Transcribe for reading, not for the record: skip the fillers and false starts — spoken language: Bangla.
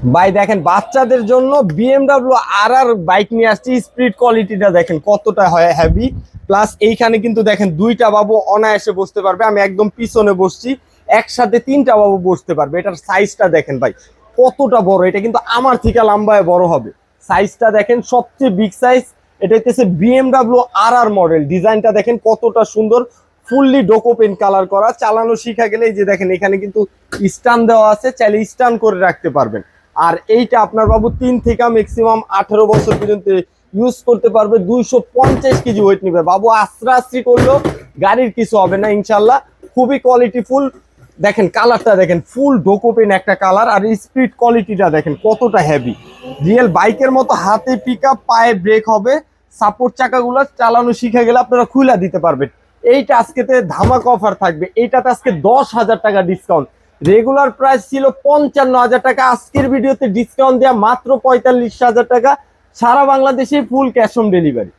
ভাই দেখেন বাচ্চাদের জন্য বিএমডাব্লিউ আর বাইক নিয়ে আসছি। স্পিড কোয়ালিটিটা দেখেন কতটা হয় হেভি। প্লাস এইখানে কিন্তু দেখেন দুইটা বাবু অনায়াসে বসতে পারবে। আমি একদম পিছনে বসছি, একসাথে তিনটা বাবু বসতে পারবে। এটার সাইজটা দেখেন ভাই কতটা বড়, এটা কিন্তু আমার থেকে লম্বায় বড় হবে। সাইজটা দেখেন সবচেয়ে বিগ সাইজ। এটা হচ্ছে বিএমডাব্লিউ আর মডেল। ডিজাইনটা দেখেন কতটা সুন্দর, ফুললি ডোকোপেন কালার করা। চালানো শিখা গেলে এই যে দেখেন এখানে কিন্তু স্ট্যান্ড দেওয়া আছে, চাইলে স্ট্যান্ড করে রাখতে পারবেন। আর এইটা আপনার বাবু 3 থেকে ম্যাক্সিমাম 18 বছর পর্যন্ত ইউজ করতে পারবে। 250 কেজি ওয়েট নিবে বাবু, আস্তে আস্তে করলেও গাড়ির কিছু হবে না ইনশাল্লাহ। খুবই কোয়ালিটিফুল। দেখেন কালারটা দেখেন, ফুল ডোকোপেন একটা কালার। আর স্পিড কোয়ালিটিটা দেখেন কতটা হেভি, রিয়েল বাইকের মতো। হাতে পিক আপ, পায়ে ব্রেক হবে। সাপোর্ট চাকাগুলো চালানো শিখে গেলে আপনারা খুলে দিতে পারবেন। এইটা আজকেতে ধামাকা অফার থাকবে। এইটাতে আজকে 10,000 টাকা ডিসকাউন্ট। রেগুলার প্রাইস ছিল 55,000 টাকা, আজকের ভিডিওতে ডিসকাউন্ট দেওয়া মাত্র 45,000 টাকা। সারা বাংলাদেশে ফুল ক্যাশ অন ডেলিভারি।